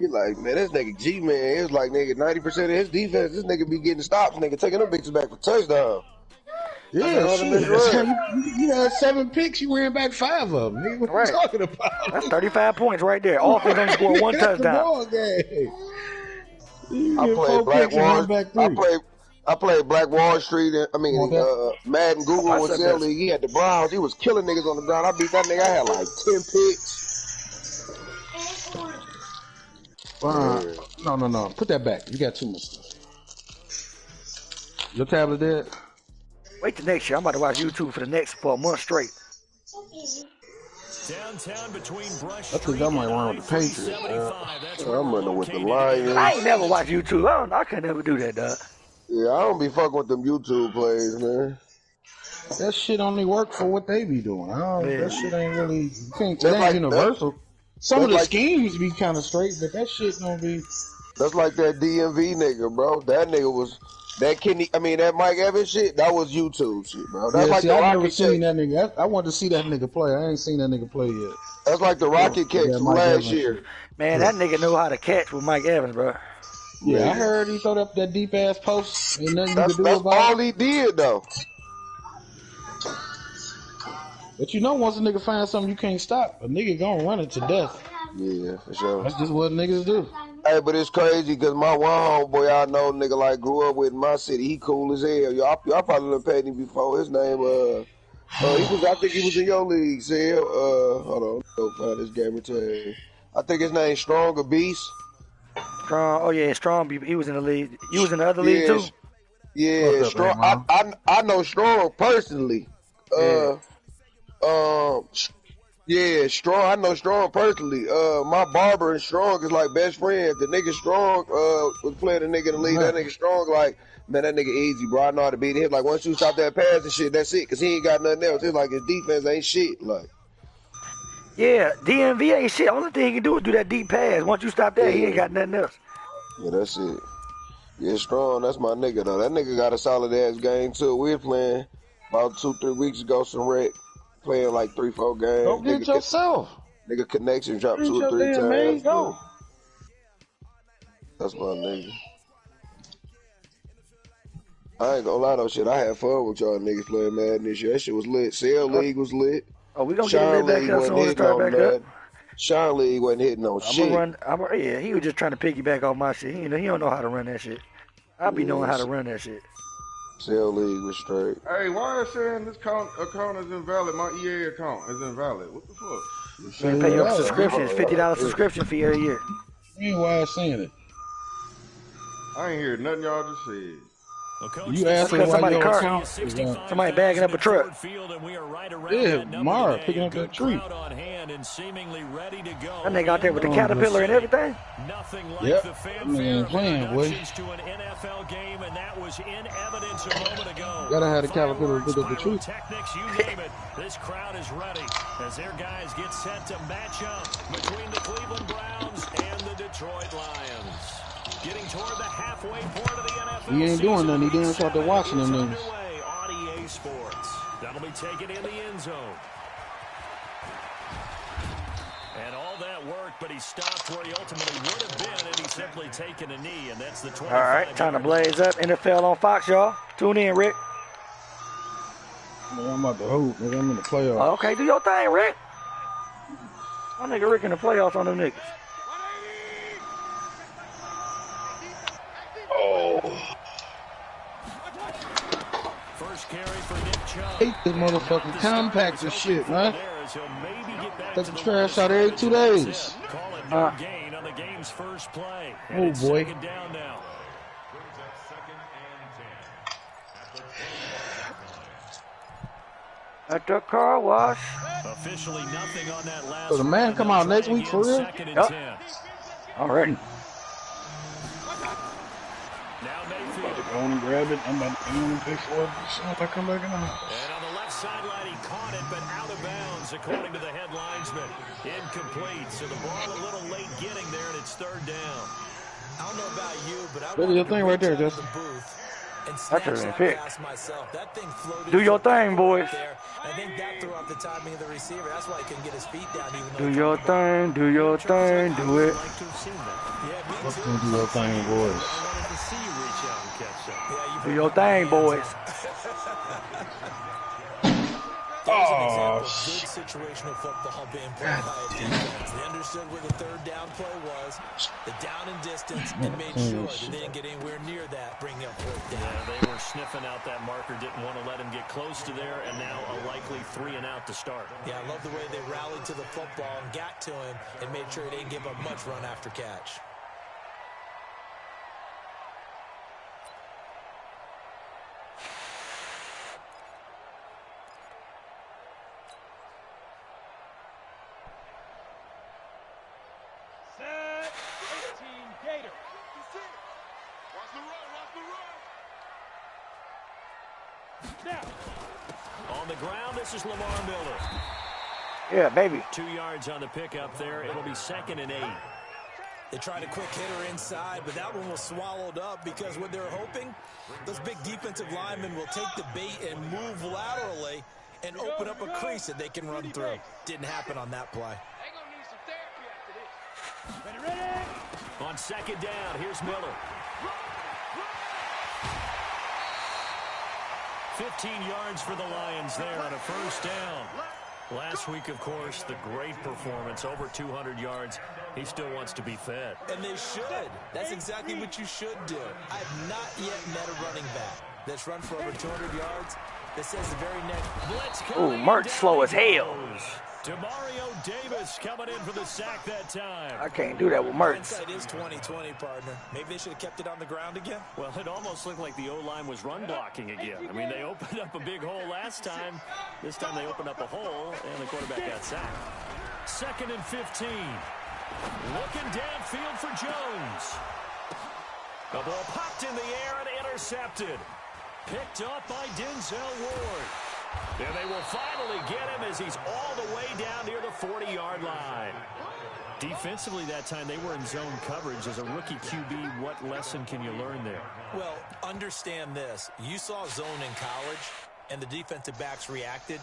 He like, man, this nigga G-Man, it's like, nigga, 90% of his defense, this nigga be getting stops, nigga, taking them bitches back for touchdown. Yeah, shit. You had 7 picks, you ran back 5 of them. Nigga, what you talking about? That's 35 points right there. Offense only scored 1 touchdown. I played Black Wall. I played Black Wall Street. Madden Google with Cel. He had the Browns. He was killing niggas on the ground. I beat that nigga. I had like 10 picks. No. Put that back. You got too much stuff. Your tablet dead? Wait till next year. I'm about to watch YouTube for a month straight. Downtown between Brush I think I might run with the Patriots. I'm running with the Lions. I ain't never watch YouTube. I can't never do that, dog. Yeah, I don't be fucking with them YouTube plays, man. That shit only work for what they be doing. That shit ain't really. It ain't universal. Some of the schemes be kind of straight, but that shit don't be. That's like that DMV nigga, bro. That nigga was. That Mike Evans shit, that was YouTube shit, bro. That's like the I never seen that nigga. I wanted to see that nigga play. I ain't seen that nigga play yet. That's like the rocket catch from last year. Man, that nigga know how to catch with Mike Evans, bro. Yeah, I heard he throw up that deep ass post. Ain't nothing you could do that's about all he did, though. But you know, once a nigga finds something you can't stop, a nigga gonna run it to death. Yeah, for sure. That's just what niggas do. Hey, but it's crazy because my one homeboy I know, nigga, like grew up with in my city. He cool as hell. Y'all probably done paid him before. His name, I think he was in your league, Cel. Hold on, go find this gamer tag. I think his name Stronger Beast. Strong. Oh yeah, Strong. He was in the league. You was in the other league too. Yeah, Strong. I know Strong personally. Yeah, Strong. I know Strong personally. My barber and Strong is like best friends. The nigga Strong was playing the nigga in the league. That nigga Strong like, man, that nigga easy, bro. I know how to beat him. Like once you stop that pass and shit, that's it. Cause he ain't got nothing else. It's like his defense ain't shit. Like. Yeah, DMV ain't shit. Only thing he can do is do that deep pass. Once you stop that, he ain't got nothing else. Yeah, that's it. Yeah, Strong. That's my nigga though. That nigga got a solid ass game too. We were playing about 2-3 weeks ago. Some rec. Playing like 3-4 games. Go get yourself. Nigga connection dropped 2 or 3 times. Man, go. That's my nigga. I ain't gonna lie though, shit. I had fun with y'all niggas playing Madden this year. That shit was lit. Cel League was lit. Oh, we gonna get it back up soon. Start back up. Sean League wasn't hitting on shit. Yeah, he was just trying to piggyback off my shit. He don't know how to run that shit. I be knowing how to run that shit. Cel League was straight. Hey, why is saying this account is invalid? My EA account is invalid. What the fuck? You pay your subscription. It's $50 subscription fee every year. Ain't why I'm saying it. I ain't hear nothing y'all just said. You asked me why your account is somebody bagging up a truck. Yeah, Mara picking up that tree. That nigga out there with the caterpillar and everything. Yep. Man, playing, boy. Gotta have the caterpillar to pick up the tree. This crowd is ready as their guys get set to match up between the Cleveland Browns and the Detroit Lions. Getting toward the halfway point of the NFL. He ain't doing nothing. He didn't start to watching them niggas. On EA Sports. That'll be taken in the end zone. And all that work, but he stopped where he ultimately would have been, and he's simply taken a knee, and that's the 25. All right, time to blaze up. NFL on Fox, y'all. Tune in, Rick. Man, I'm about to hoop. Nigga, I'm in the playoffs. Oh, okay, do your thing, Rick. My nigga Rick in the playoffs on them niggas. First carry for Nick Chubb. Hate this motherfucking compactor shit, man. Take the trash out every 2 days. Gain on the game's first play. Oh boy. Down now. At the car wash. Officially nothing on that last. So the man come out next week for real? Yep. Already. Go and grab it. I'm about to go and pick for it as soon as I come back in the house. And on the left sideline, he caught it, but out of bounds, according to the head linesman. Incomplete. So the ball a little late getting there, and it's third down. I don't know about you, but I look at your thing right there, Justin. and snatch that pass myself. That thing floated. Do your thing, boys. There. I think that threw off the timing of the receiver. That's why he couldn't get his feet down. Even though do your thing, do your thing, do it. What's gonna do your thing, boys? I wanted to see you reach out and catch that. Do your thing, boys. There's an example of good situational football being played by a defense. They understood where the third down play was, the down and distance, and made sure that they didn't get anywhere near that, bringing up fourth down. Yeah, they were sniffing out that marker, didn't want to let him get close to there, and now a likely 3 and out to start. Yeah, I love the way they rallied to the football and got to him and made sure he didn't give up much run after catch. On the ground, this is Lamar Miller. Yeah, baby. 2 yards on the pickup there. It'll be 2nd and 8. They tried a quick hitter inside, but that one was swallowed up because what they're hoping, those big defensive linemen will take the bait and move laterally and open up a crease that they can run through. Didn't happen on that play. On 2nd down, here's Miller. 15 yards for the Lions there on a 1st down. Last week, of course, the great performance, over 200 yards. He still wants to be fed. And they should. That's exactly what you should do. I've not yet met a running back that's run for over 200 yards that says the very next blitz. Ooh, Mertz slow as hell. Demario Davis coming in for the sack that time. I can't do that with Mertz. Hindsight is 20/20, partner. Maybe they should have kept it on the ground again. Well, it almost looked like the O-line was run blocking again. I mean, they opened up a big hole last time. This time they opened up a hole, and the quarterback got sacked. 2nd and 15. Looking downfield for Jones. The ball popped in the air and intercepted. Picked up by Denzel Ward. And they will finally get him as he's all the way down near the 40-yard line. Defensively that time, they were in zone coverage. As a rookie QB, what lesson can you learn there? Well, understand this. You saw zone in college, and the defensive backs reacted,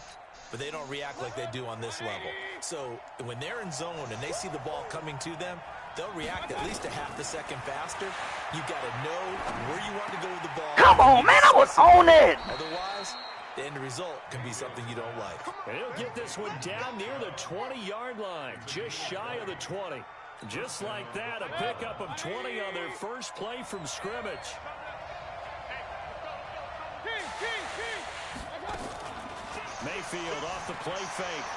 but they don't react like they do on this level. So when they're in zone and they see the ball coming to them, they'll react at least a half a second faster. You've got to know where you want to go with the ball. Come on, man, I was on it. Otherwise, the end result can be something you don't like. And he'll get this one down near the 20-yard line, just shy of the 20. Just like that, a pickup of 20 on their first play from scrimmage. Mayfield off the play fake.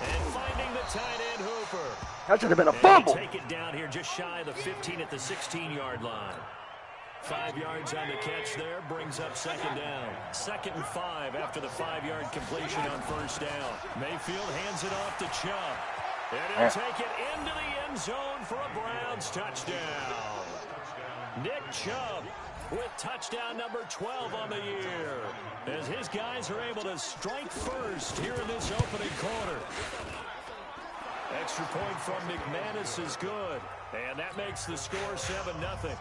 And finding the tight end Hooper. That should have been a fumble. Take it down here just shy of the 15 at the 16-yard line. 5 yards on the catch there, brings up 2nd down. 2nd and 5 after the 5-yard completion on 1st down. Mayfield hands it off to Chubb. And he'll take it into the end zone for a Browns touchdown. Nick Chubb with touchdown number 12 on the year, as his guys are able to strike first here in this opening quarter. Extra point from McManus is good, and that makes the score 7-0.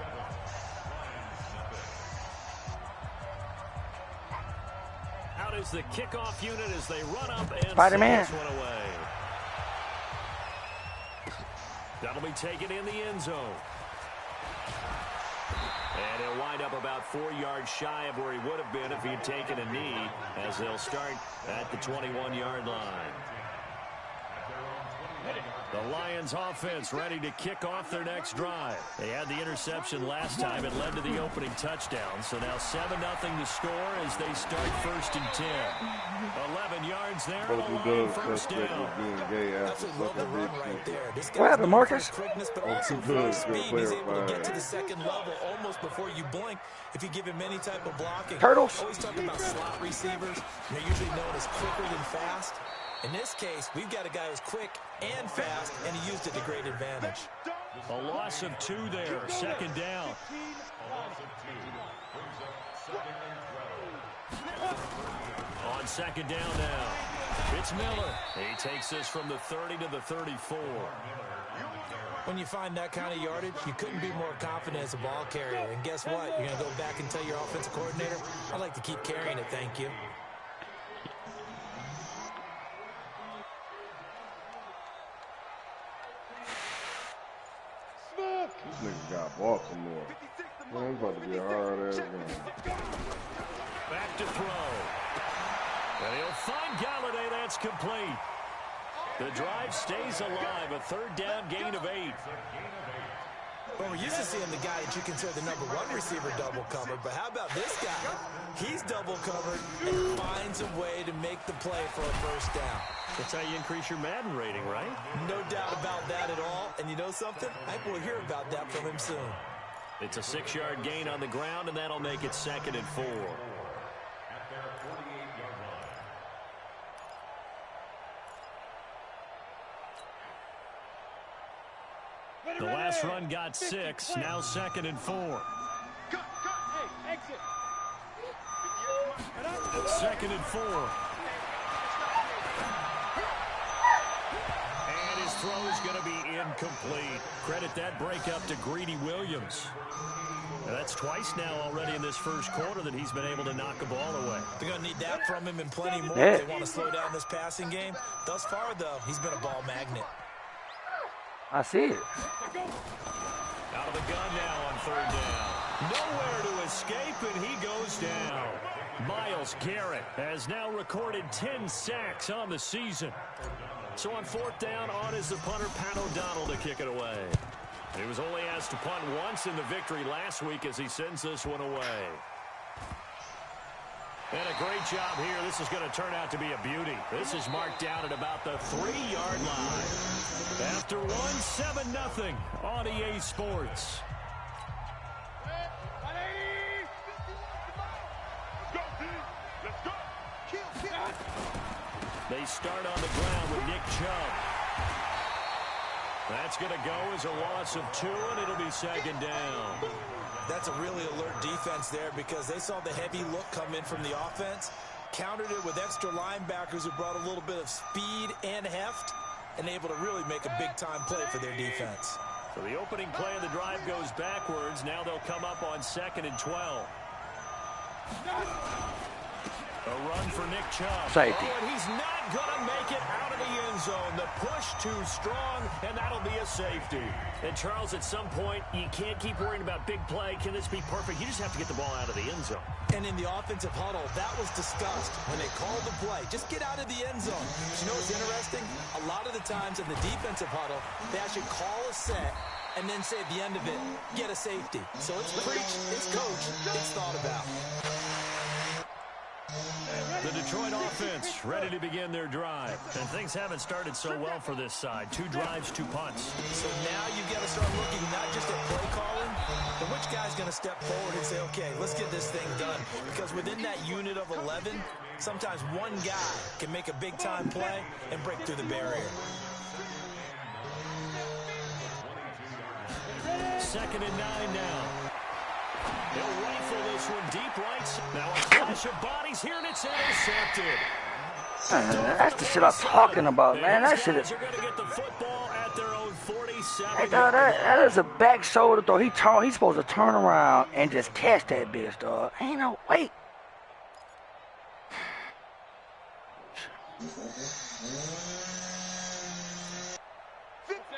Out is the kickoff unit as they run up and Spider-Man. send this one away. That'll be taken in the end zone. And he'll wind up about 4 yards shy of where he would have been if he'd taken a knee, as they'll start at the 21-yard line. The Lions offense ready to kick off their next drive. They had the interception last time. It led to the opening touchdown. So now 7-0 to score as they start 1st and 10. 11 yards there. First down. That's a love the run right there. This What happened, Marcus? Quickness, but also full speed. He's able to get to the 2nd level almost before you blink if you give him any type of blocking. Turtles. Always talk about slot receivers. They're usually known as quicker than fast. In this case, we've got a guy who's quick and fast, and he used it to great advantage. A loss of 2 there, 2nd down. On 2nd down now, it's Miller. He takes this from the 30 to the 34. When you find that kind of yardage, you couldn't be more confident as a ball carrier. And guess what? You're going to go back and tell your offensive coordinator, I'd like to keep carrying it, thank you. This nigga got Baltimore. Man, it's about to be a hard-ass game. Back to throw. And he'll find Galladay. That's complete. The drive stays alive. A third down gain of 8. Well, we're used to seeing the guy that you consider the #1 receiver double covered, but how about this guy? He's double covered and finds a way to make the play for a first down. That's how you increase your Madden rating, right? No doubt about that at all. And you know something? I think we'll hear about that from him soon. It's a 6-yard gain on the ground, and that'll make it 2nd and 4. The last run got 6, now 2nd and 4. 2nd and 4. And his throw is going to be incomplete. Credit that breakup to Greedy Williams. Now that's twice now already in this first quarter that he's been able to knock a ball away. They're going to need that from him and plenty more if they want to slow down this passing game. Thus far, though, he's been a ball magnet. I see it. Out of the gun now on 3rd down. Nowhere to escape, and he goes down. Myles Garrett has now recorded 10 sacks on the season. So on 4th down, on is the punter, Pat O'Donnell, to kick it away. He was only asked to punt once in the victory last week as he sends this one away. And a great job here. This is going to turn out to be a beauty. This is marked down at about the 3-yard line. After 7-0 on EA Sports. They start on the ground with Nick Chubb. That's going to go as a loss of 2, and it'll be 2nd down. That's a really alert defense there because they saw the heavy look come in from the offense, countered it with extra linebackers who brought a little bit of speed and heft, and able to really make a big-time play for their defense. So the opening play of the drive goes backwards. Now they'll come up on 2nd and 12. A run for Nick Chubb. Safety. Oh, and he's not going to make it out of the end zone. The push too strong, and that'll be a safety. And Charles, at some point, you can't keep worrying about big play. Can this be perfect? You just have to get the ball out of the end zone. And in the offensive huddle, that was discussed when they called the play. Just get out of the end zone. But you know what's interesting? A lot of the times in the defensive huddle, they actually call a set and then say at the end of it, get a safety. So it's preached, it's coached, it's thought about. The Detroit offense ready to begin their drive. And things haven't started so well for this side. 2 drives, 2 punts. So now you've got to start looking not just at play calling, but which guy's going to step forward and say, okay, let's get this thing done. Because within that unit of 11, sometimes one guy can make a big-time play and break through the barrier. 2nd and 9 now. He'll rifle this one deep right. Now a flash of bodies here, and it's intercepted. That's the shit I'm talking about, man. That shit is... They're going to get the football at their own 47. Hey, dog, that is a back shoulder throw. He's supposed to turn around and just catch that bitch, dog. Ain't no way.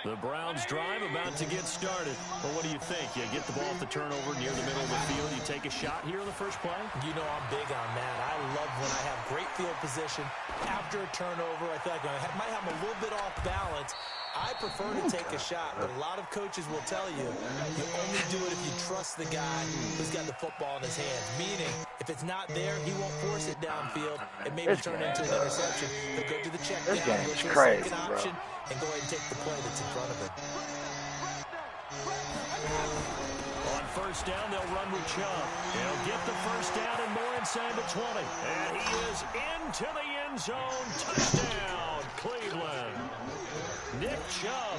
The Browns drive about to get started. Well, what do you think? You get the ball off the turnover near the middle of the field. You take a shot here on the first play? You know I'm big on that. I love when I have great field position. After a turnover, I feel like I might have a little bit off balance. I prefer to take a shot, but a lot of coaches will tell you, you only do it if you trust the guy who's got the football in his hands. Meaning, if it's not there, he won't force it downfield and maybe turn into an interception. He'll go to the check down, go to the second option, and go ahead and take the play that's in front of him. On first down, they'll run with Chubb. He'll get the first down and more inside the 20. And he is into the end zone. Touchdown, Cleveland. Nick Chubb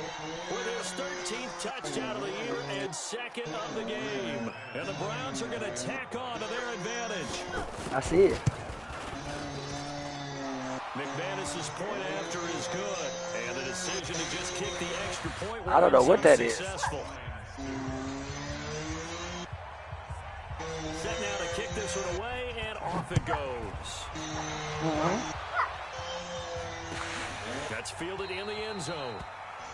with his 13th touchdown of the year and 2nd of the game. And the Browns are going to tack on to their advantage. I see it. McManus's point after is good. And the decision to just kick the extra point. I don't know what that is. Set now to kick this one away, and off it goes. That's fielded in the end zone.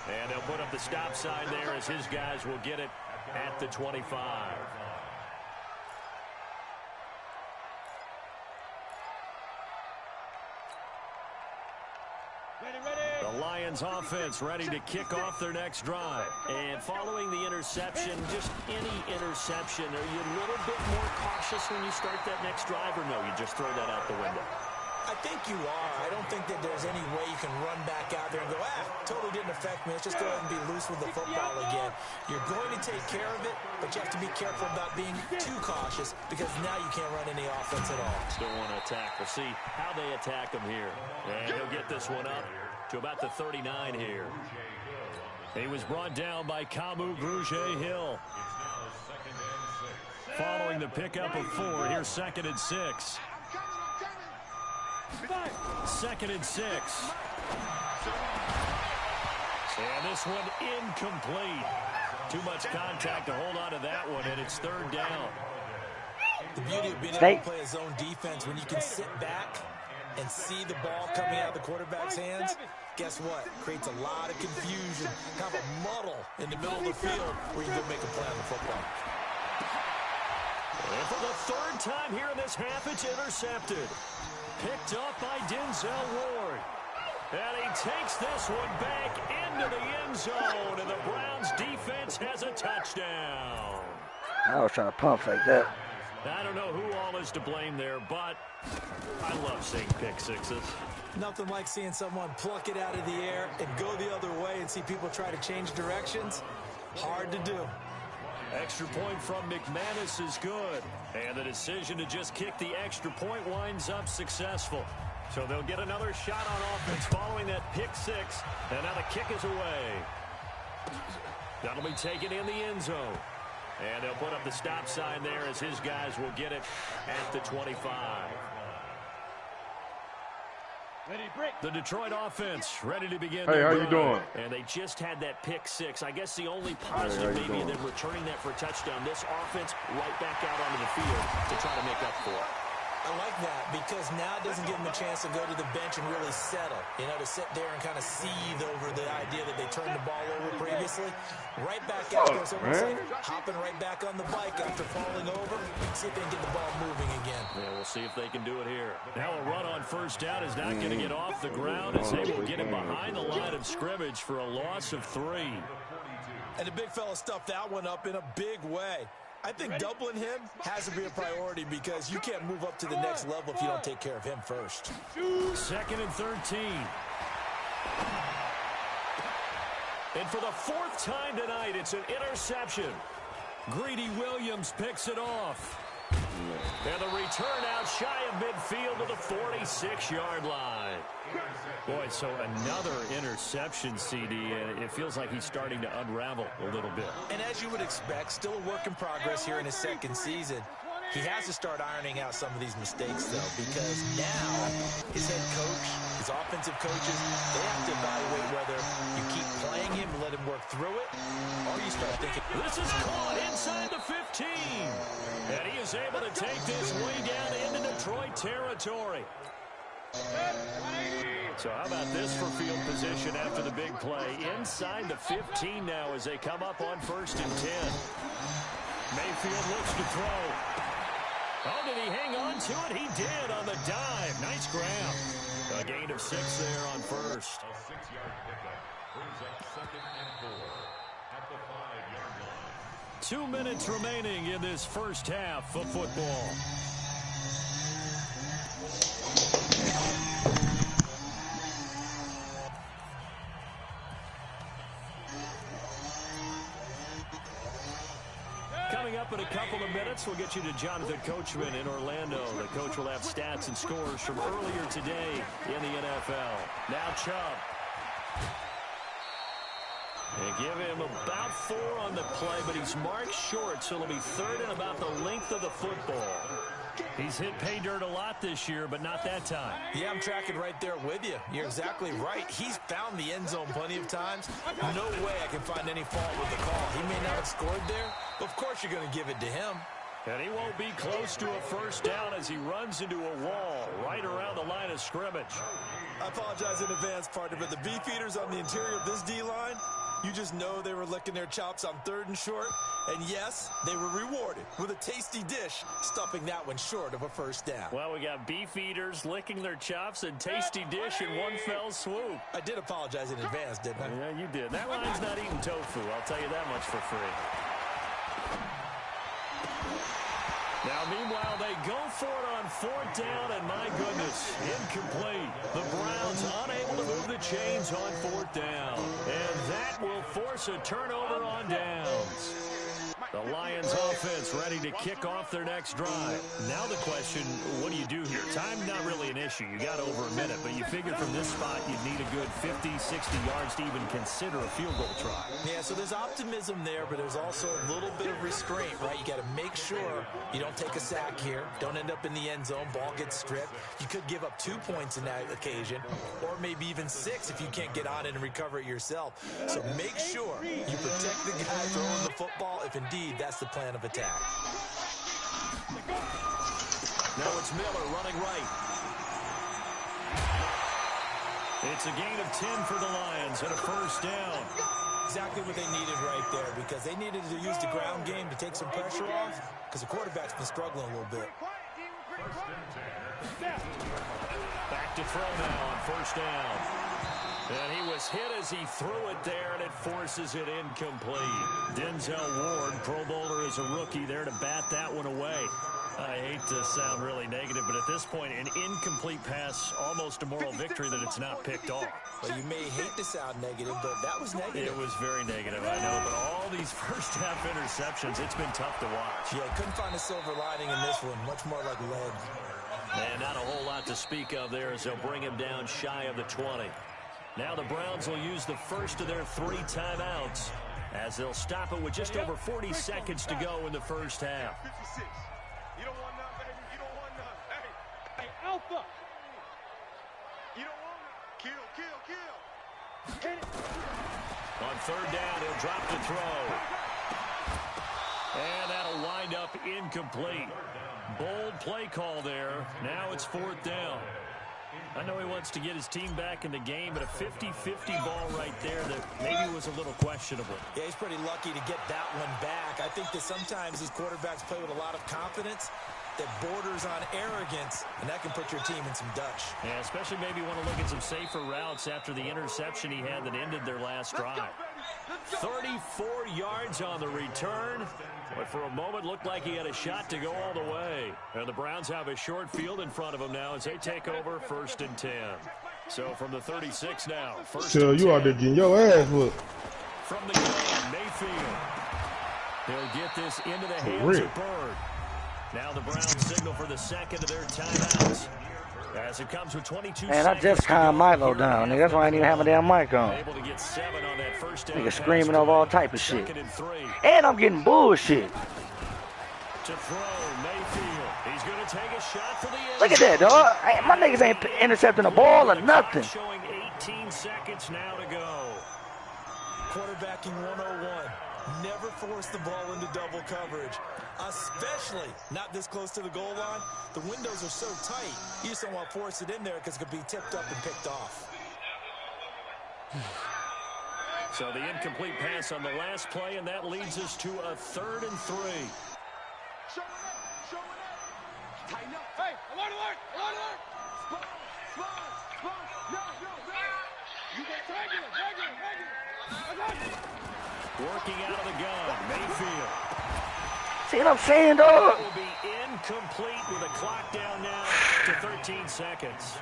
And they'll put up the stop sign there as his guys will get it at the 25. The Lions offense ready to kick off their next drive. And following the interception, just any interception, are you a little bit more cautious when you start that next drive, or no, you just throw that out the window? I think you are. I don't think that there's any way you can run back out there and go, totally didn't affect me. Let's just go ahead and be loose with the football again. You're going to take care of it, but you have to be careful about being too cautious because now you can't run any offense at all. Still want to attack. We'll see how they attack him here. And he'll get this one up to about the 39 here. He was brought down by Kamu Grugier-Hill. Following the pickup of 4, here's 2nd and 6. 2nd and 6. And this one incomplete. Too much contact to hold on to that one, and it's 3rd down. The beauty of being able to play a zone defense when you can sit back and see the ball coming out of the quarterback's hands, guess what? Creates a lot of confusion, kind of a muddle in the middle of the field where you can make a play on the football. And for the 3rd time here in this half, it's intercepted. Picked up by Denzel Ward. And he takes this one back into the end zone, and the Browns defense has a touchdown. I was trying to pump fake that. I don't know who all is to blame there, but I love seeing pick sixes. Nothing like seeing someone pluck it out of the air and go the other way and see people try to change directions. Hard to do. Extra point from McManus is good. And the decision to just kick the extra point winds up successful. So they'll get another shot on offense following that pick 6. And now the kick is away. That'll be taken in the end zone. And they'll put up the stop sign there as his guys will get it at the 25. The Detroit offense ready to begin. Hey, how you doing? And they just had that pick 6. I guess the only positive maybe them returning that for a touchdown. This offense right back out onto the field to try to make up for it. I like that because now it doesn't give them a chance to go to the bench and really settle. You know, to sit there and kind of seethe over the idea that they turned the ball over previously. Right back out there, so hopping right back on the bike after falling over. See if they can get the ball moving again. Yeah, we'll see if they can do it here. Now a run on 1st down is not going to get off the ground as they will get him behind the line of scrimmage for a loss of 3. And the big fella stuffed that one up in a big way. I think doubling him has to be a priority because you can't move up to the next level if you don't take care of him first. 2nd and 13. And for the 4th time tonight, it's an interception. Greedy Williams picks it off. And the return out shy of midfield to the 46-yard line. Boy, so another interception, CD, and it feels like he's starting to unravel a little bit. And as you would expect, still a work in progress here in his 2nd season. He has to start ironing out some of these mistakes, though, because now his head coach, his offensive coaches, they have to evaluate whether you keep playing him and let him work through it, or you start thinking, this is caught inside the 15. And he is able to take this way down into Detroit territory. So how about this for field position after the big play? Inside the 15 now as they come up on 1st and 10. Mayfield looks to throw. Oh, did he hang on to it? He did on the dive. Nice grab. A gain of 6 there on 1st. A 6-yard pickup brings up 2nd and 4 at the 5-yard line. 2 minutes remaining in this first half of football. Coming up in a couple of minutes, we'll get you to Jonathan Coachman in Orlando. The coach will have stats and scores from earlier today in the NFL. Now Chubb. They give him about 4 on the play, but he's marked short, so it'll be 3rd and about the length of the football. He's hit pay dirt a lot this year, but not that time. Yeah, I'm tracking right there with you. You're exactly right. He's found the end zone plenty of times. No way I can find any fault with the call. He may not have scored there, but of course you're going to give it to him. And he won't be close to a first down as he runs into a wall right around the line of scrimmage. I apologize in advance, partner, but the beefeaters on the interior of this D-line, you just know they were licking their chops on 3rd and short. And yes, they were rewarded with a tasty dish, stuffing that one short of a first down. Well, we got beef eaters licking their chops and tasty dish in one fell swoop. I did apologize in advance, didn't I? Yeah, you did. That line's not eating tofu, I'll tell you that much for free. Now, meanwhile, they go for it on 4th down, and my goodness, incomplete. The Browns unable to move the chains on 4th down. And that will force a turnover on downs. The Lions offense ready to kick off their next drive. Now the question, what do you do here? Time not really an issue. You got over a minute, but you figure from this spot you'd need a good 50, 60 yards to even consider a field goal try. Yeah, so there's optimism there, but there's also a little bit of restraint, right? You got to make sure you don't take a sack here. Don't end up in the end zone. Ball gets stripped. You could give up 2 points in that occasion, or maybe even 6 if you can't get on it and recover it yourself. So make sure you protect the guy throwing the football if indeed that's the plan of attack. Now it's Miller running right. It's a gain of 10 for the Lions and a first down. Exactly what they needed right there, because they needed to use the ground game to take some pressure off, because the quarterback's been struggling a little bit. Back to throw now on first down. And he was hit as he threw it there, and it forces it incomplete. Denzel Ward, Pro Bowler as a rookie, there to bat that one away. I hate to sound really negative, but at this point, an incomplete pass, almost a moral victory that it's not picked off. Well, you may hate to sound negative, but that was negative. It was very negative, I know, but all these first-half interceptions, it's been tough to watch. Yeah, couldn't find a silver lining in this one, much more like lead. And not a whole lot to speak of there as they'll bring him down shy of the 20. Now the Browns will use the first of their 3 timeouts as they'll stop it with just over 40 seconds to go in the first half. You don't want none, baby. You don't want none. Hey, Alpha. You don't want none. Kill, kill, kill. Hit it. On 3rd down, he'll drop the throw. And that'll wind up incomplete. Bold play call there. Now it's 4th down. I know he wants to get his team back in the game, but a 50-50 ball right there that maybe was a little questionable. Yeah, he's pretty lucky to get that one back. I think that sometimes these quarterbacks play with a lot of confidence that borders on arrogance, and that can put your team in some Dutch. Yeah, especially maybe want to look at some safer routes after the interception he had that ended their last drive. 34 yards on the return, but for a moment looked like he had a shot to go all the way. And the Browns have a short field in front of them now as they take over 1st and 10. So from the 36 now, 1st and 10. You out there getting your ass whooped. From the gun, Mayfield. He'll get this into the hands of Bird. Now the Browns signal for the second of their timeouts. As it comes with 22 Man, I just calmed Milo down, nigga. That's why I ain't even have my damn mic on. Able to get 7 on that first down. Nigga screaming over all type of shit. And I'm getting bullshit. To throw, Mayfield. He's going to take a shot for the end. Look at that, dog. My niggas ain't intercepting the ball or nothing. Showing 18 seconds now to go. Quarterbacking 101. Never force the ball into double coverage, especially not this close to the goal line. The windows are so tight, you just don't want to force it in there because it could be tipped up and picked off. So the incomplete pass on the last play, and that leads us to a 3rd and 3. Show it up. Tighten up. Hey, alert, alert, alert, alert. Spawn. Yo. You get regular. Working out of the gun, Mayfield. See what I'm saying, dog? It will be incomplete with a clock down now to 13 seconds.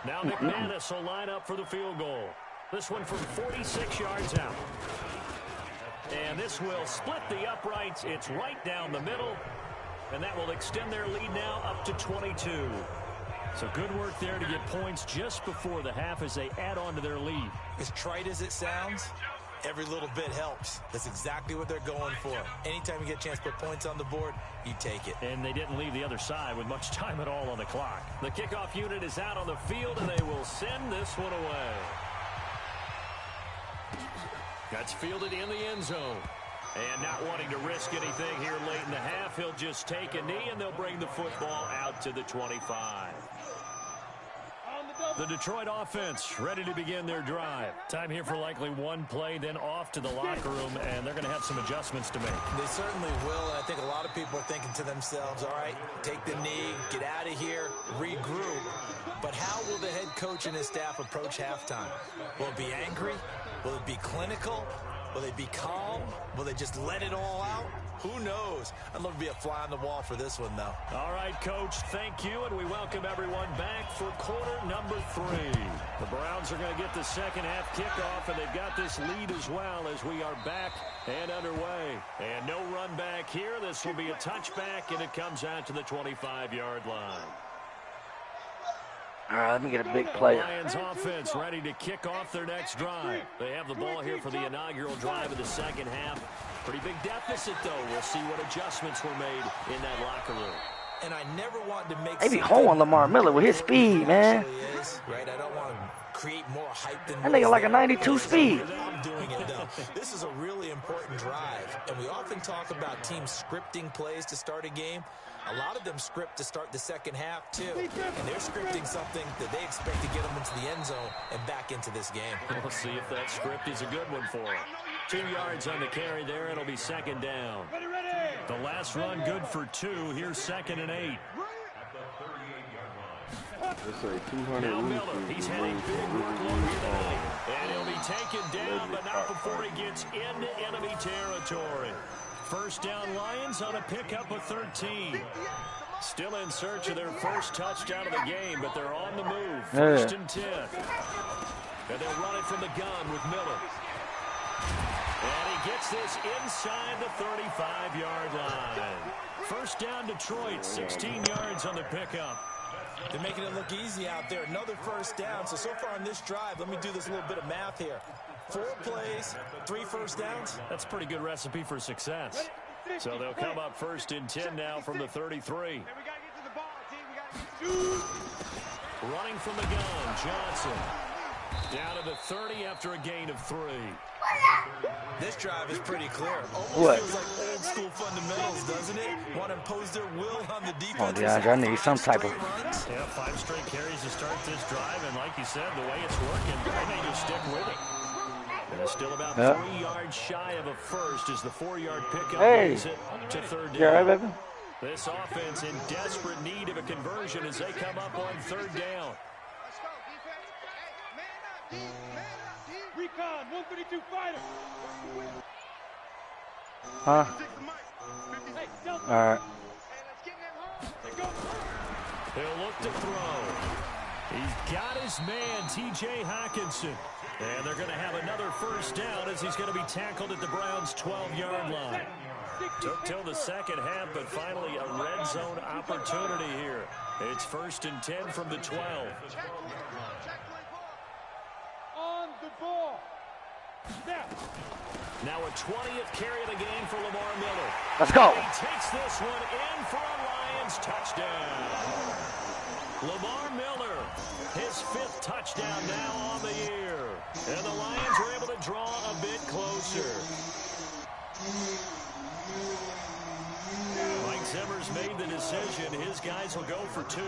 Now McManus will line up for the field goal. This one from 46 yards out. And this will split the uprights. It's right down the middle. And that will extend their lead now up to 22. So good work there to get points just before the half as they add on to their lead. As trite as it sounds, Every little bit helps. That's exactly what they're going for. Anytime you get a chance to put points on the board, you take it. And they didn't leave the other side with much time at all on the clock. The kickoff unit is out on the field, and they will send this one away. That's fielded in the end zone. And not wanting to risk anything here late in the half, he'll just take a knee, and they'll bring the football out to the 25. The Detroit offense ready to begin their drive. Time here for likely one play, then off to the locker room, and they're going to have some adjustments to make. They certainly will, and I think a lot of people are thinking to themselves, all right, take the knee, get out of here, regroup. But how will the head coach and his staff approach halftime? Will it be angry? Will it be clinical? Will they be calm? Will they just let it all out? Who knows? I'd love to be a fly on the wall for this one, though. All right, Coach, thank you, and we welcome everyone back for quarter number 3. The Browns are going to get the second half kickoff, and they've got this lead as well as we are back and underway. And no run back here. This will be a touchback, and it comes out to the 25-yard line. All right, let me get a big player. Lions offense ready to kick off their next drive. They have the ball here for the inaugural drive of the second half. Pretty big deficit, though. We'll see what adjustments were made in that locker room. And I never want to make They be holding Lamar Miller with his speed, man. Right? I don't want to create more hype than that nigga like a 92 speed. I'm doing it, though. This is a really important drive, and we often talk about teams scripting plays to start a game. A lot of them script to start the second half, too. And they're scripting something that they expect to get them into the end zone and back into this game. We'll see if that script is a good one for them. 2 yards on the carry there. It'll be second down. The last run good for 2. Here's 2nd and 8. Now Miller, he's had a big workload here tonight. And he'll be taken down, but not before he gets into enemy territory. First down Lions on a pickup of 13. Still in search of their first touchdown of the game, but they're on the move. First and 10. And they'll run it from the gun with Miller. And he gets this inside the 35-yard line. First down Detroit, 16 yards on the pickup. They're making it look easy out there. Another first down. So far on this drive, let me do this little bit of math here. 4 plays, 3 first downs. That's a pretty good recipe for success. So they'll come up first and 10 now from the 33. Running from the gun, Johnson. Down to the 30 after a gain of 3. This drive is pretty clear. What? Feels like old school fundamentals, doesn't it? Want to impose their will on the defense. Oh, DeAndre, I need some type of... Yeah, 5 straight carries to start this drive, and like you said, the way it's working, they may just stick with it. And it's still about 3 yards shy of a first as the 4-yard pickup brings it to 3rd down. You all right, baby? This offense in desperate need of a conversion as they come up on 3rd down. Recon, 132 fighter. Huh? All right. He'll look to throw. He's got his man, T.J. Hawkinson. And they're going to have another first down as he's going to be tackled at the Browns' 12-yard line. Took till the second half, but finally a red zone opportunity here. It's 1st and 10 from the 12. On the ball. Snap. Now a 20th carry of the game for Lamar Miller. Let's go. He takes this one in for a Lions touchdown. Lamar Miller, his 5th touchdown now on the year. And the Lions were able to draw a bit closer. Mike Zimmer's made the decision. His guys will go for 2.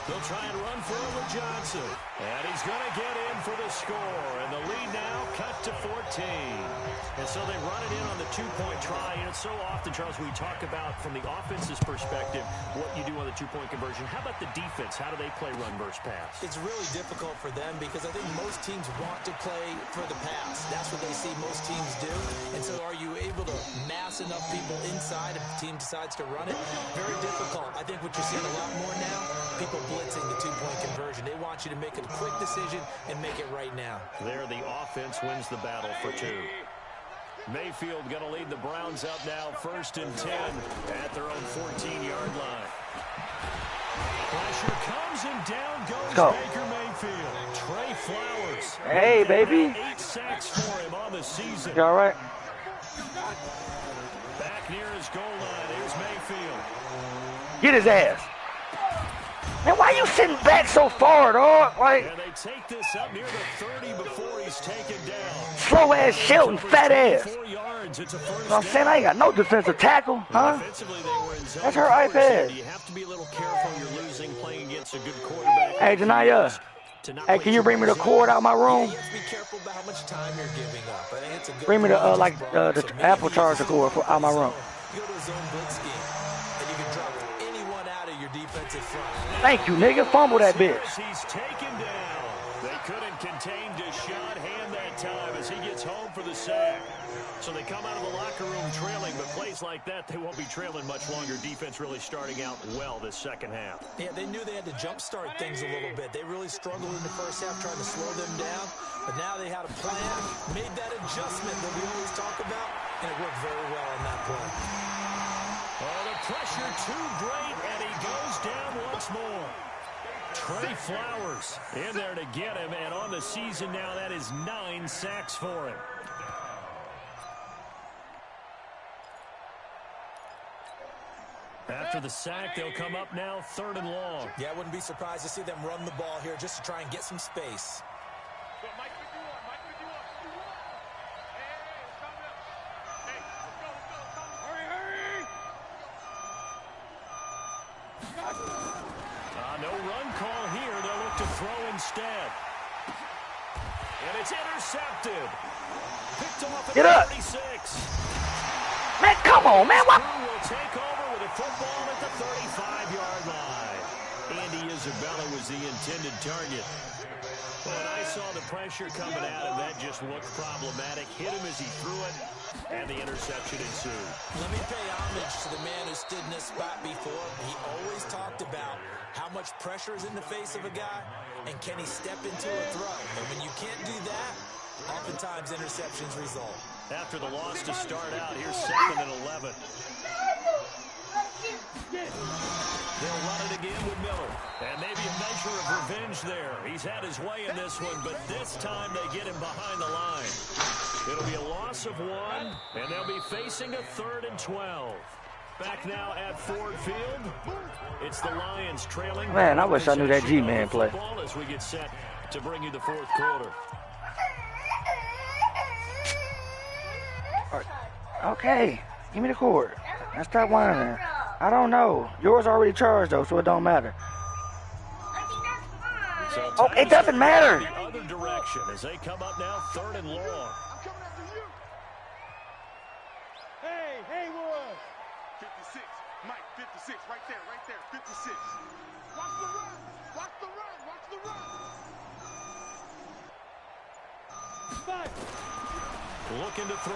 They'll try and run for it with Johnson. And he's going to get in for the score. And the lead now cut to 14. And so they run it in on the 2-point try. And it's so often, Charles, we talk about from the offense's perspective what you do on the 2-point conversion. How about the defense? How do they play run versus pass? It's really difficult for them because I think most teams want to play for the pass. That's what they see most teams do. And so are you able to mass enough people inside if the team decides to run it? Very difficult. I think what you're seeing a lot more now, people blitzing the 2-point conversion. They want you to make a quick decision and make it right now. There, the offense wins the battle for 2. Mayfield going to lead the Browns up now, 1st and 10 at their own 14-yard line. Pressure comes and down goes Let's go. Baker Mayfield. Trey Flowers. Hey, baby. 8 sacks for him on the season. You all right? Back near his goal line. Here's Mayfield. Get his ass. Man, why you sitting back so far, dog? Like, And they take this up near the 30 before he's taken down. slow ass Shelton, fat ass. 4 yards. It's a You know first what I'm saying? I ain't got no defensive tackle, huh? Offensively, they were in zone That's her coverage, iPad. so you have to be a little careful. You're losing playing against a good quarterback. Hey, Janaya. Hey, can you bring me the cord out my room? You have to be careful about how much time you're giving up. I think it's a good Bring me the point, like bro. the So Apple maybe charger cord for out my room. you go to a zone blitz scheme, and you can drop anyone out of your defensive front. Thank you, nigga. Fumble that bitch. He's taken down. They couldn't contain Deshaun Hand that time as he gets home for the sack. So they come out of the locker room trailing, but plays like that, they won't be trailing much longer. Defense really starting out well this second half. Yeah, they knew they had to jumpstart things a little bit. They really struggled in the first half trying to slow them down, but now they had a plan, made that adjustment that we always talk about, and it worked very well on that play. Oh, the pressure too great, and he goes down once more. Trey Flowers in there to get him, and on the season now, that is 9 sacks for him. After the sack, they'll come up now 3rd and long. Yeah, I wouldn't be surprised to see them run the ball here just to try and get some space. No run call here. They'll look to throw instead. And it's intercepted. Picked off at Get up. 36. Man, come on, man. What? Crew will take over with a football at the 35-yard line. Andy Isabella was the intended target. When I saw the pressure coming at him, that just looked problematic. Hit him as he threw it, and the interception ensued. Let me pay homage to the man who stood in this spot before. He always talked about how much pressure is in the face of a guy, and can he step into a throw? And when you can't do that, oftentimes interceptions result. After the loss to start out, here's 2nd and 11. They'll run it again with Miller. And maybe a measure of revenge there. He's had his way in this one, but this time they get him behind the line. It'll be a loss of 1, and they'll be facing a 3rd and 12. Back now at Ford Field. It's the Lions trailing. Man, I wish I knew that G-Man play. As we get set to bring you the 4th quarter. Okay, give me the cord. Now stop whining. I don't know. Yours already charged though, so it don't matter. So Oh, it doesn't matter. The other direction as they come up now 3rd and long. Hey, Haywood. 56, Mike, 56, right there, 56. Watch the run, watch the run, watch the run. Looking to throw.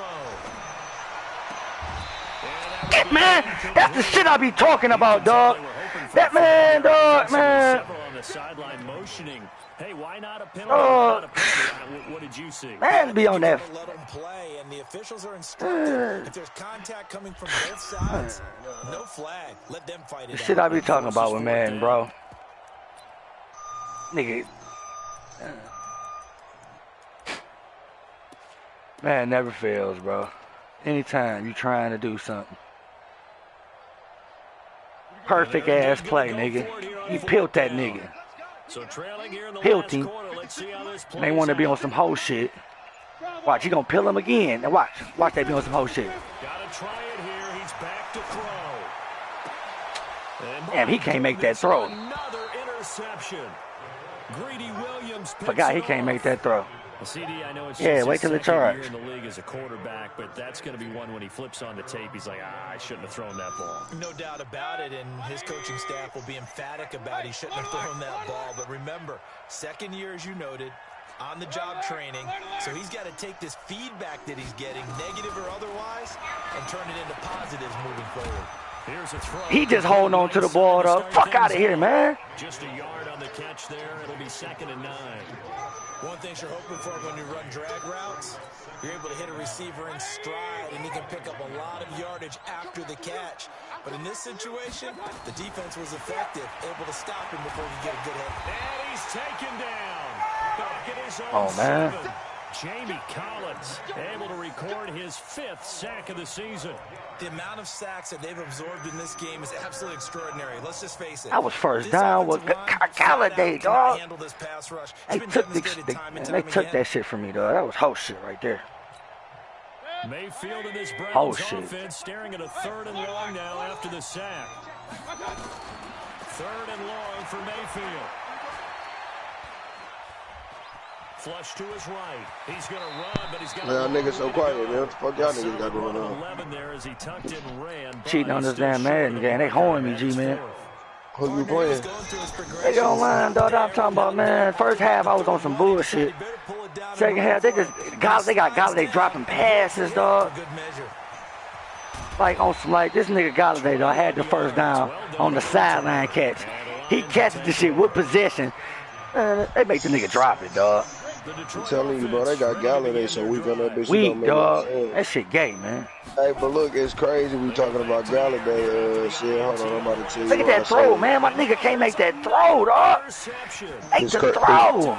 Get, man, that's the shit I be talking about, dog. That man, dog, man. On the sideline motioning. Hey, why not a penalty? Not a penalty. What did you see? Man, be on that. Let them play, and the officials are instructed. If there's contact coming from both sides, no flag. Let them fight it The out. shit I be talking about with man, bro. Nigga. Man never fails, bro. Anytime you trying to do something. Perfect ass play, nigga. You peeled that nigga. So trailing here in the Peeled last him. quarter. Let's see how this They plays want to be out. on some whole shit. Watch, he gonna peel him again. Now watch they be on some whole shit. Gotta try it here. He's back to throw. And Damn, he can't make that throw. Another interception. Greedy Williams picks Forgot he it can't off. make that throw. Well, CD, I know it's Yeah, just wait his till it second charge. year in the league as a quarterback, but that's going to be one when he flips on the tape. He's like, I shouldn't have thrown that ball. No doubt about it, and his coaching staff will be emphatic about he shouldn't have thrown that ball. But remember, second year, as you noted, on-the-job training, so he's got to take this feedback that he's getting, negative or otherwise, and turn it into positives moving forward. Here's a throw. He just holding on to the ball though. Fuck out of here, man. Just a yard on the catch there. It'll be 2nd and 9. One thing you're hoping for when you run drag routes, you're able to hit a receiver in stride, and he can pick up a lot of yardage after the catch. But in this situation, the defense was effective, able to stop him before he get a good hit. And he's taken down. Back at his own Oh, man. 7. Jamie Collins able to record his 5th sack of the season. The amount of sacks that they've absorbed in this game is absolutely extraordinary. Let's just face it. That was first down with Galladay, dog. Handle this pass rush. They took that shit from me, dog. That was whole shit right there. Mayfield and this Browns Oh, shit. offense staring at a 3rd and long now after the sack. 3rd and long for Mayfield. Flush to his right. He's going to run, but he's got y'all niggas so quiet, man. What the fuck y'all niggas got going on? 11 there as he tucked in and ran. Cheating on this damn Madden game. They holding me, G-man. Who you playing? They online, dog. I'm talking about, man. First half, I was on some bullshit. Second half, they got Galladay dropping passes, dog. Like on some, like this nigga Galladay, dog, had the first down on the sideline catch. He catches the shit with possession. Man, they make the nigga drop it, dog. I'm telling you, bro, they got Galladay so weak on that bitch. Weak, dog. That shit gay, man. Hey, but look, it's crazy we talking about Galladay. Shit, hold on, I'm about to tell you. Look at that throw, man. My nigga can't make that throw, dog. Make the throw.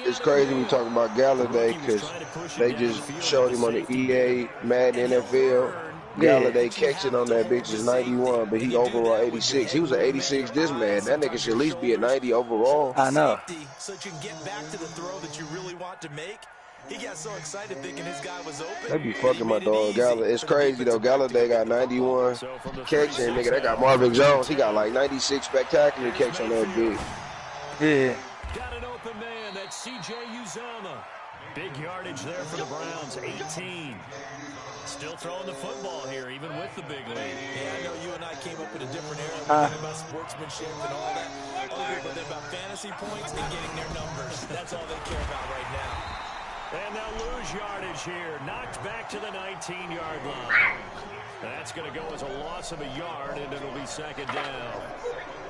It's crazy we talking about Galladay because they just showed him on the EA, Madden NFL. Galladay catching on that bitch is 91, but he overall 86. He was an 86 this man. That nigga should at least be a 90 overall. I know. So that you can get back to the throw that you really want to make. He got so excited thinking his guy was open. They be fucking my dog Galladay. It's crazy though. Galladay got 91 catching, nigga. They got Marvin Jones. He got like 96 spectacular catch on that bitch. Yeah. Got an open man. That's C.J. Uzomah. Big yardage there for the Browns. 18. Still throwing the football here, even with the big lead. Yeah, I know you and I came up in a different era. We're talking about sportsmanship and all that. But they're about fantasy points and getting their numbers. That's all they care about right now. And they'll lose yardage here. Knocked back to the 19-yard line. That's going to go as a loss of a yard, and it'll be 2nd down.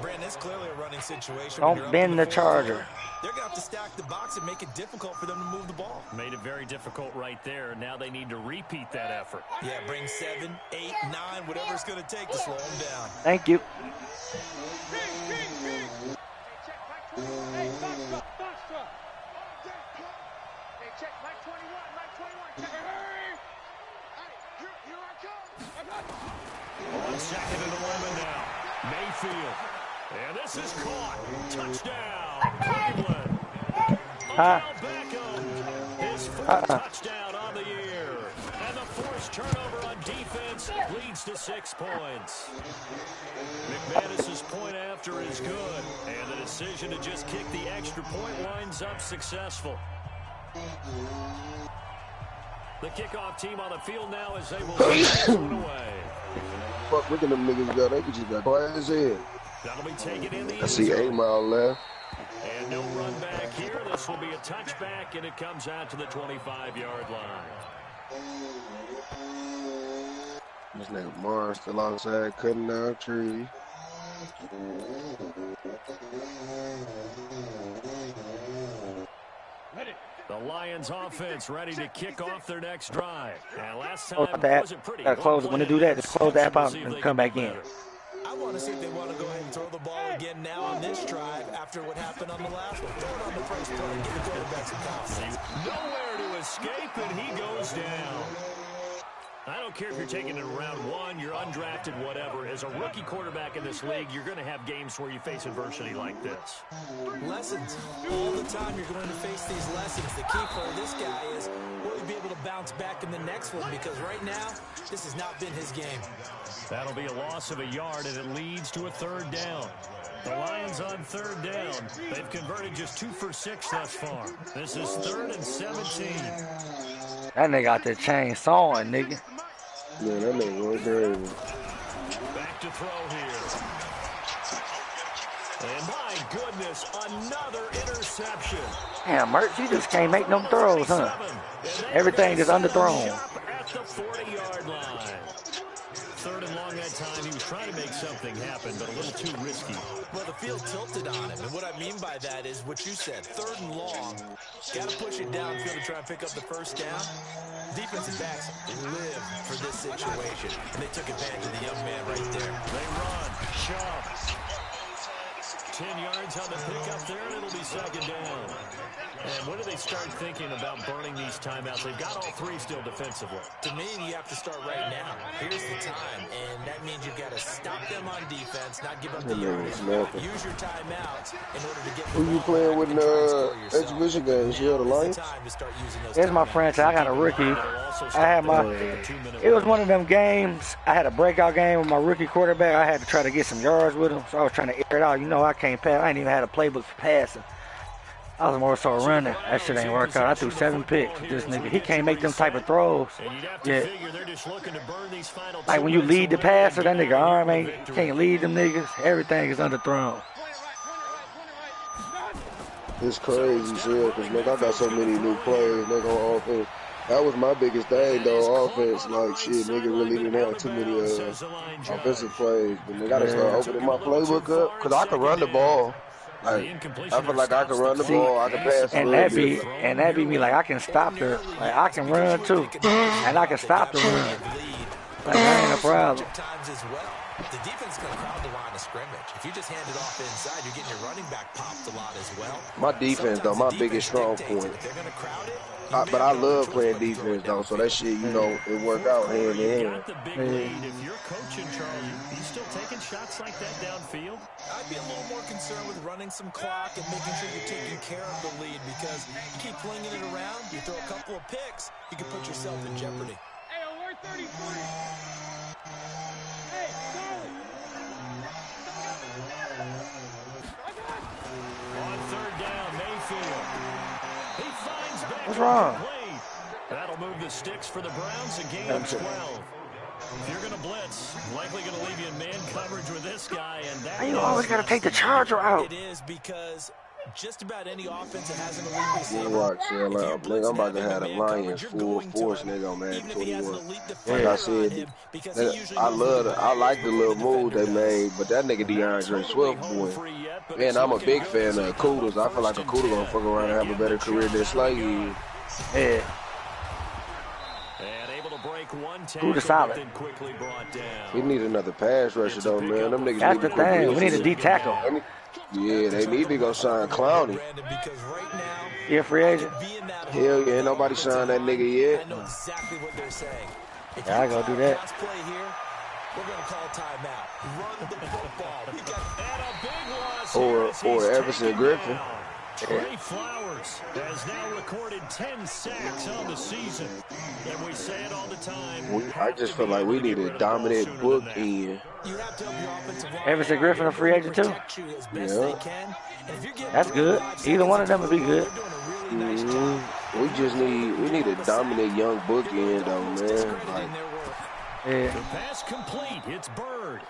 Brandon, it's clearly a running situation. Don't bend the charger. They're going to have to stack the box and make it difficult for them to move the ball. Made it very difficult right there. Now they need to repeat that effort. Yeah, bring 7, 8, 9, whatever it's going to take to slow them down. Thank you. On 2nd and 11 now. Mayfield. And this is caught. Touchdown, Cleveland. Odell Beckham. His 4th touchdown on the year. And the forced turnover on defense leads to 6 points. McManus's point after is good. And the decision to just kick the extra point winds up successful. The kickoff team on the field now as they will take this one away. Fuck, look at them niggas go. They just got quiet as hell. That'll be taken in the I see 8 Mile left. And no run back here. This will be a touchback, and it comes out to the 25-yard line. This nigga Mars still outside cutting down trees. The Lions offense ready to kick off their next drive. And last time wasn't pretty. Gotta close it. When they do that, just close the app out and come back in. I want to see if they want to go ahead and throw the ball again now on this drive after what happened on the last one. Throw it on the first play and give the quarterback some confidence. Nowhere to escape, and he goes down. I don't care if you're taking it in round 1, you're undrafted, whatever. As a rookie quarterback in this league, you're going to have games where you face adversity like this. Lessons. All the time you're going to face these lessons. The key for this guy is, will he be able to bounce back in the next one? Because right now, this has not been his game. That'll be a loss of a yard, and it leads to a 3rd down. The Lions on 3rd down. They've converted just 2 for 6 thus far. This is 3rd and 17. That nigga out there chainsawing, nigga. Yeah, that nigga was crazy. Back to throw here. And my goodness, another interception. Damn, Mertz, you just can't make no throws, huh? Everything is underthrown. At the 40-yard line. 3rd and long that time. He was trying to make something happen, but a little too risky. Well, the field tilted on him, and what I mean by that is what you said, 3rd and long. Got to push it downfield to try and pick up the first down. Defensive backs live for this situation, and they took advantage of the young man right there. They run, shove. 10 yards on the pickup there, and it'll be 2nd down. And when do they start thinking about burning these timeouts? They've got all 3 still defensively. To me, you have to start right now. Here's the time, and that means you've got to stop them on defense, not give up the yardage. Use your timeouts in order to get the Who you playing with in the exhibition games? You the Lions? It's my franchise. I got a rookie. I had it was one of them games. I had a breakout game with my rookie quarterback. I had to try to get some yards with him, so I was trying to air it out. You know, I can't pass. I ain't even had a playbook for passing. I was more so running. That shit ain't work out. I threw 7 picks with this nigga. He can't make them type of throws. Yeah. Like when you lead the passer, that nigga arm can't lead them niggas. Everything is underthrown. It's crazy, shit, because, nigga, I got so many new players, nigga, on offense. That was my biggest thing, though, offense. Like, shit, nigga really didn't have too many offensive plays. But nigga, I gotta start opening my playbook up, because I can run the ball. Like, I feel like I can run the ball, I can pass and that be me, like, I can stop the, like, I can run, too. And I can stop the run. Like, that ain't a problem. The defense is going to crowd the line of scrimmage. If you just hand it off inside, you're getting your running back popped a lot as well. My defense, though, my biggest strong point. They're going to crowd it. But I love playing defense, though, so that shit, you know, it work out hand in hand. The big lead. If you're coaching, Charles, you still taking shots like that downfield? I'd be a little more concerned with running some clock and making sure you're taking care of the lead, because you keep flinging it around, you throw a couple of picks, you can put yourself in jeopardy. Hey, we're 33. Hey, Charlie. On 3rd down, Mayfield. He finds back. What's wrong? That'll move the sticks for the Browns, a gain of 12. If you're going to blitz, likely going to leave you in man coverage with this guy. And that You always got to take the charger out. It is, because just about any offense that has an elite receiver. Watch, I'm about to have the Lions full force, nigga, on Madden 21. Like I said, I like the little move they made, but that nigga DeAndre Swift, boy. Man, I'm a big fan of Kudos. I feel like a Kudo gonna fuck around and have a better career than Slay. Yeah. Kudos solid. We need another pass rusher, though, man. Them niggas That's the thing. We need a D-tackle. Yeah, they need to go sign Clowney. He a free agent? Hell yeah, ain't nobody signed that nigga yet. I know exactly what they're saying. Yeah, I go do that. Play here, we're going to call timeout. Run the football. We got or Everson Griffin. Trey Flowers has now recorded 10 sacks on the season. And we say it all the time. I just feel like we need a dominant book in. Everson Griffin a free agent too? Yeah. That's good. Either one of them would be good. We need a dominant young book in, though, man. Like, yeah. The pass complete. It's Bird.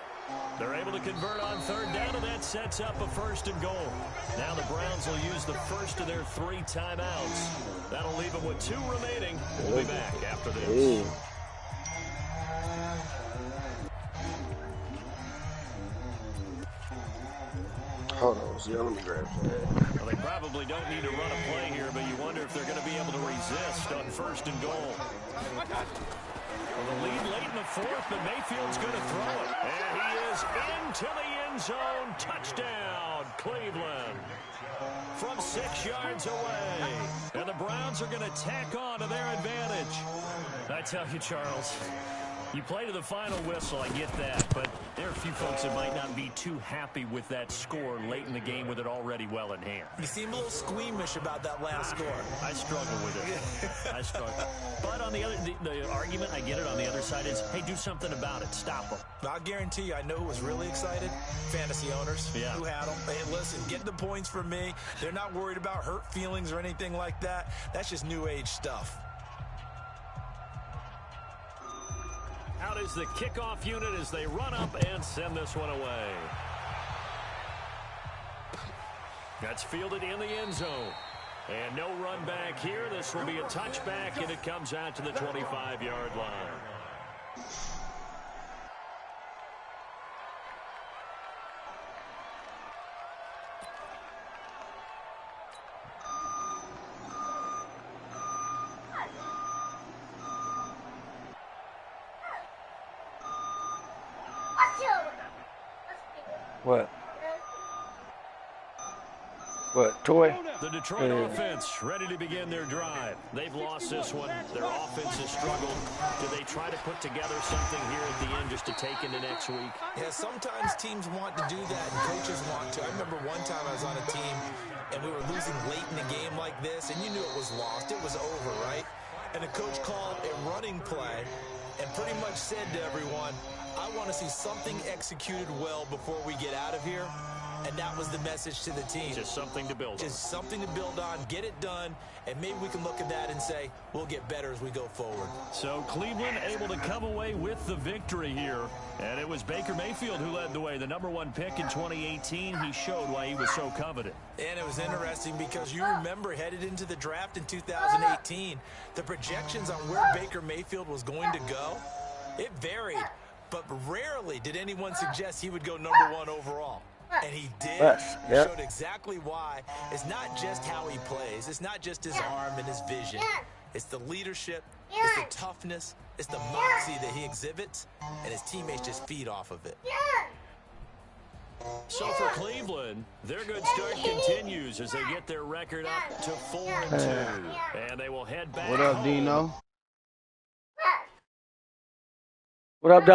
They're able to convert on 3rd down, and that sets up a 1st and goal. Now the Browns will use the first of their 3 timeouts. That'll leave them with 2 remaining. We'll be back after this. Hold on, see, let me grab that. Well, they probably don't need to run a play here, but you wonder if they're going to be able to resist on 1st and goal. Well, the lead late in the 4th, but Mayfield's going to throw it. And he is into the end zone. Touchdown, Cleveland. From 6 yards away. And the Browns are going to tack on to their advantage. I tell you, Charles, you play to the final whistle, I get that, but there are a few folks that might not be too happy with that score late in the game with it already well in hand. You seem a little squeamish about that last score. I struggle with it. I struggle. But on the other, the argument, I get it, on the other side is, hey, do something about it. Stop them. I'll guarantee you, I know who was really excited. Fantasy owners who had them. Hey, listen, get the points from me. They're not worried about hurt feelings or anything like that. That's just new age stuff. Out is the kickoff unit as they run up and send this one away. That's fielded in the end zone. And no run back here. This will be a touchback, and it comes out to the 25-yard line. What? What, Toy? The Detroit offense ready to begin their drive. They've lost this one. Their offense has struggled. Do they try to put together something here at the end just to take into next week? Yeah, sometimes teams want to do that and coaches want to. I remember one time I was on a team and we were losing late in a game like this, and you knew it was lost. It was over, right? And the coach called a running play and pretty much said to everyone, I want to see something executed well before we get out of here. And that was the message to the team. Just something to build on. Just something to build on, get it done, and maybe we can look at that and say, we'll get better as we go forward. So Cleveland able to come away with the victory here. And it was Baker Mayfield who led the way. The #1 pick in 2018. He showed why he was so coveted. And it was interesting because you remember headed into the draft in 2018, the projections on where Baker Mayfield was going to go, it varied. But rarely did anyone suggest he would go #1 overall. And he did. Yes, yep. He showed exactly why. It's not just how he plays. It's not just his arm and his vision. It's the leadership. It's the toughness. It's the moxie that he exhibits. And his teammates just feed off of it. So for Cleveland, their good start continues as they get their record up to 4-2. And they will head back What up, home. Dino? What up,